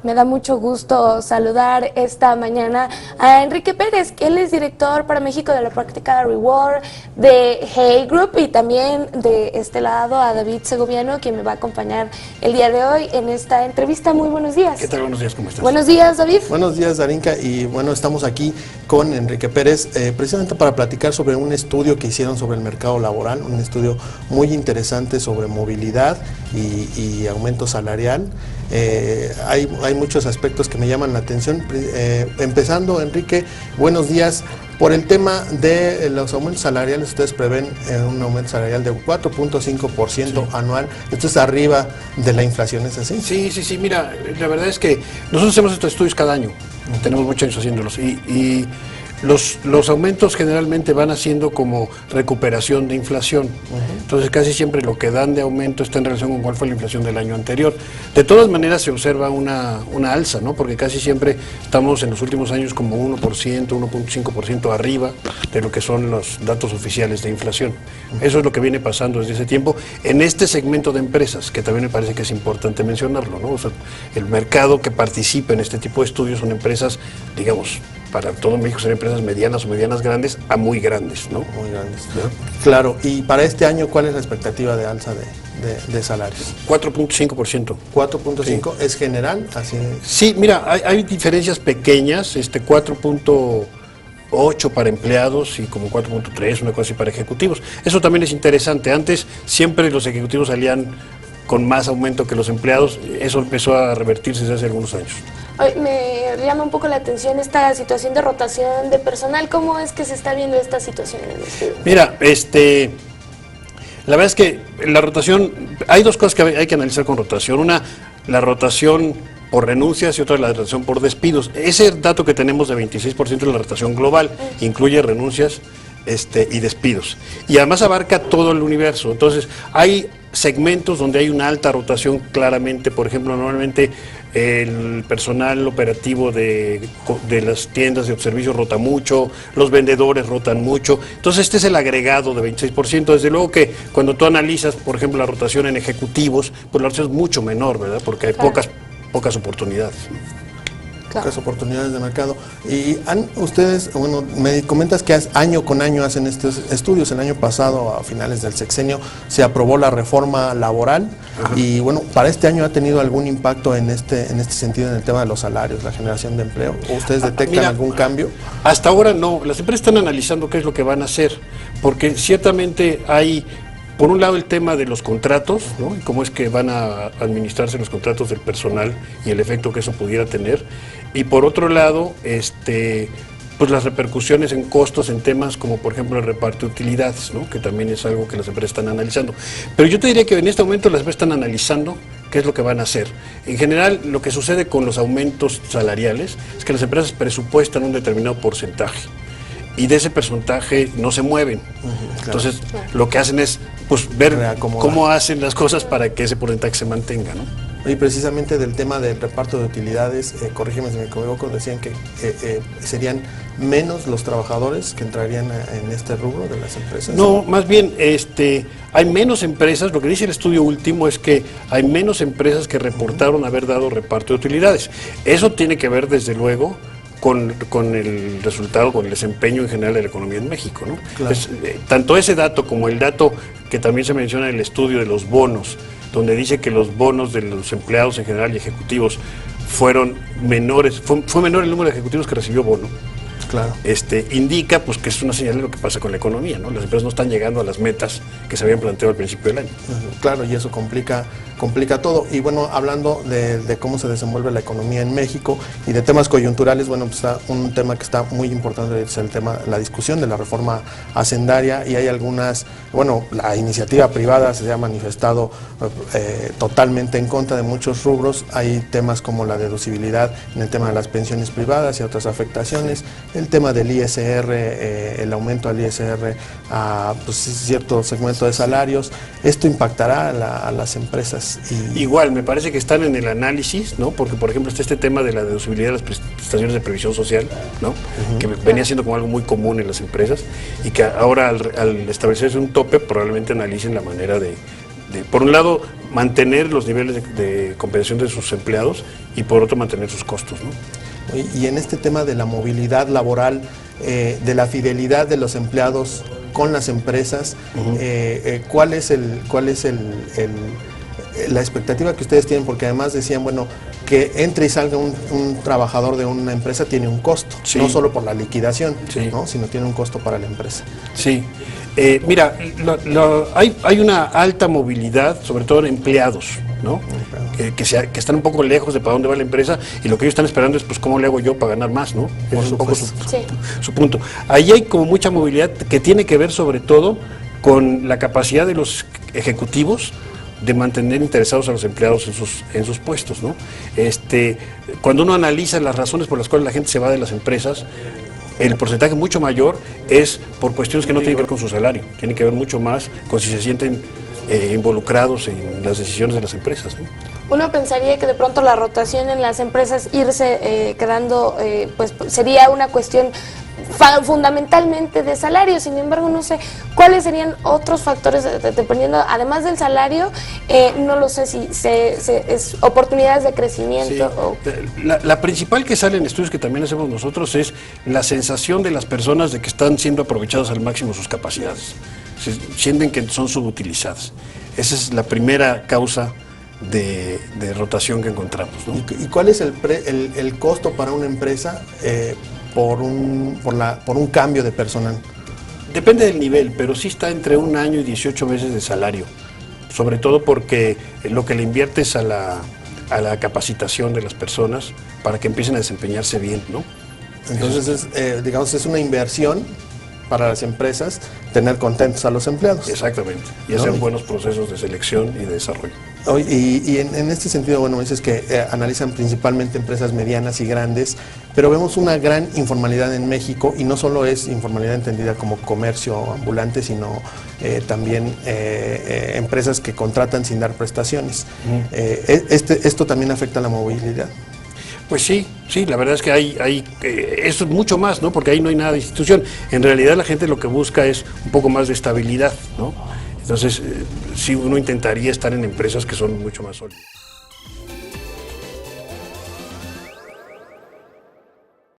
Me da mucho gusto saludar esta mañana a Enrique Pérez, que él es director para México de la práctica Reward de Hey Group, y también de este lado a David Segoviano, quien me va a acompañar el día de hoy en esta entrevista. Muy buenos días. ¿Qué tal? Buenos días, ¿cómo estás? Buenos días, David. Buenos días, Darinka, y bueno, estamos aquí con Enrique Pérez, precisamente para platicar sobre un estudio que hicieron sobre el mercado laboral, un estudio muy interesante sobre movilidad y aumento salarial. Hay muchos aspectos que me llaman la atención, empezando, Enrique, buenos días. Por el tema de los aumentos salariales, ustedes prevén un aumento salarial de 4.5% anual. Esto es arriba de la inflación, ¿es así? Sí, mira, la verdad es que nosotros hacemos estos estudios cada año, tenemos muchos años haciéndolos, y los aumentos generalmente van haciendo como recuperación de inflación. Entonces casi siempre lo que dan de aumento está en relación con cuál fue la inflación del año anterior. De todas maneras se observa una alza, ¿no? Porque casi siempre estamos en los últimos años como 1%, 1.5% arriba de lo que son los datos oficiales de inflación. Eso es lo que viene pasando desde ese tiempo en este segmento de empresas, que también me parece que es importante mencionarlo, ¿no? O sea, el mercado que participa en este tipo de estudios son empresas, digamos, para todo México son empresas medianas o medianas grandes a muy grandes, ¿no? Muy grandes, ¿no? Claro, y para este año, ¿cuál es la expectativa de alza de salarios? 4.5%. 4.5 sí. ¿Es general? Así. Sí, mira, hay diferencias pequeñas, 4.8 para empleados y como 4.3, una cosa así para ejecutivos. Eso también es interesante. Antes siempre los ejecutivos salían con más aumento que los empleados. Eso empezó a revertirse desde hace algunos años. Me llama un poco la atención esta situación de rotación de personal. ¿Cómo es que se está viendo esta situación en el estudio? Mira, la verdad es que la rotación, hay dos cosas que hay que analizar con rotación. Una, la rotación por renuncias, y otra, la rotación por despidos. Ese dato que tenemos de 26% de la rotación global incluye renuncias y despidos. Y además abarca todo el universo. Entonces, hay segmentos donde hay una alta rotación claramente. Por ejemplo, normalmente el personal operativo de las tiendas de autoservicio rota mucho, los vendedores rotan mucho. Entonces este es el agregado de 26%. Desde luego que cuando tú analizas, por ejemplo, la rotación en ejecutivos, pues la rotación es mucho menor, ¿verdad? Porque hay pocas oportunidades. Pocas oportunidades de mercado. Y ustedes, bueno, me comentas que año con año hacen estos estudios. El año pasado, a finales del sexenio, se aprobó la reforma laboral. Ajá. Y bueno, ¿para este año ha tenido algún impacto en este sentido, en el tema de los salarios, la generación de empleo? ¿O ustedes detectan algún cambio? Hasta ahora no. Las empresas están analizando qué es lo que van a hacer, porque ciertamente hay, por un lado, el tema de los contratos, ¿no? Y cómo es que van a administrarse los contratos del personal y el efecto que eso pudiera tener. Y por otro lado, pues las repercusiones en costos en temas como, por ejemplo, el reparto de utilidades, ¿no? Que también es algo que las empresas están analizando. Pero yo te diría que en este momento las empresas están analizando qué es lo que van a hacer. En general, lo que sucede con los aumentos salariales es que las empresas presupuestan un determinado porcentaje, y de ese porcentaje no se mueven. Claro. Entonces, lo que hacen es pues ver cómo hacen las cosas para que ese porcentaje se mantenga, ¿no? Y precisamente del tema del reparto de utilidades, corrígeme si me equivoco, decían que serían menos los trabajadores que entrarían en este rubro de las empresas. No, más bien hay menos empresas. Lo que dice el estudio último es que hay menos empresas que reportaron haber dado reparto de utilidades. Eso tiene que ver, desde luego, con el resultado, con el desempeño en general de la economía en México, ¿no? Claro. Entonces, tanto ese dato como el dato que también se menciona en el estudio de los bonos, donde dice que los bonos de los empleados en general y ejecutivos fueron menores, fue menor el número de ejecutivos que recibió bono. Claro. Indica pues que es una señal de lo que pasa con la economía, ¿no? Las empresas no están llegando a las metas que se habían planteado al principio del año. Claro, y eso complica todo. Y bueno, hablando de cómo se desenvuelve la economía en México y de temas coyunturales, bueno, pues está un tema que está muy importante, es la discusión de la reforma hacendaria, y hay algunas, bueno, la iniciativa privada se ha manifestado totalmente en contra de muchos rubros. Hay temas como la deducibilidad en el tema de las pensiones privadas y otras afectaciones, el tema del ISR, el aumento al ISR a pues, cierto segmento de salarios. ¿Esto impactará a las empresas? Igual, me parece que están en el análisis, ¿no? Porque, por ejemplo, está este tema de la deducibilidad de las prestaciones de previsión social, ¿no? Que venía siendo como algo muy común en las empresas, y que ahora al establecerse un tope probablemente analicen la manera de por un lado, mantener los niveles de compensación de sus empleados y por otro mantener sus costos, ¿no? Y en este tema de la movilidad laboral, de la fidelidad de los empleados con las empresas, ¿cuál es la expectativa que ustedes tienen? Porque además decían, bueno, que entre y salga un trabajador de una empresa tiene un costo, sí, no solo por la liquidación, sí, ¿no? Sino tiene un costo para la empresa. Sí, mira, hay una alta movilidad, sobre todo en empleados, ¿no? Que están un poco lejos de para dónde va la empresa, y lo que ellos están esperando es, pues, ¿cómo le hago yo para ganar más, no? Ese es un poco su punto. Ahí hay como mucha movilidad que tiene que ver sobre todo con la capacidad de los ejecutivos de mantener interesados a los empleados en sus puestos, ¿no? Cuando uno analiza las razones por las cuales la gente se va de las empresas, el porcentaje mucho mayor es por cuestiones que no tienen que ver con su salario, tiene que ver mucho más con si se sienten involucrados en las decisiones de las empresas, ¿no? Uno pensaría que de pronto la rotación en las empresas, irse quedando, pues sería una cuestión fundamentalmente de salario. Sin embargo, no sé cuáles serían otros factores, dependiendo, además del salario, no lo sé si es oportunidades de crecimiento. Sí. La principal que sale en estudios que también hacemos nosotros es la sensación de las personas de que están siendo aprovechadas al máximo sus capacidades. Sienten que son subutilizadas. Esa es la primera causa de rotación que encontramos, ¿no? ¿Y cuál es el costo para una empresa por un cambio de personal? Depende del nivel, pero sí está entre 1 año y 18 meses de salario, sobre todo porque lo que le inviertes a la capacitación de las personas para que empiecen a desempeñarse bien, ¿no? Entonces, digamos, es una inversión para las empresas tener contentos a los empleados. Exactamente, y hacer buenos procesos de selección y de desarrollo. Y en este sentido, bueno, dices que analizan principalmente empresas medianas y grandes, pero vemos una gran informalidad en México, y no solo es informalidad entendida como comercio ambulante, sino también empresas que contratan sin dar prestaciones. ¿Esto también afecta a la movilidad? Pues sí, la verdad es que eso es mucho más, ¿no? Porque ahí no hay nada de institución. En realidad la gente lo que busca es un poco más de estabilidad, ¿no? Entonces, sí, uno intentaría estar en empresas que son mucho más sólidas.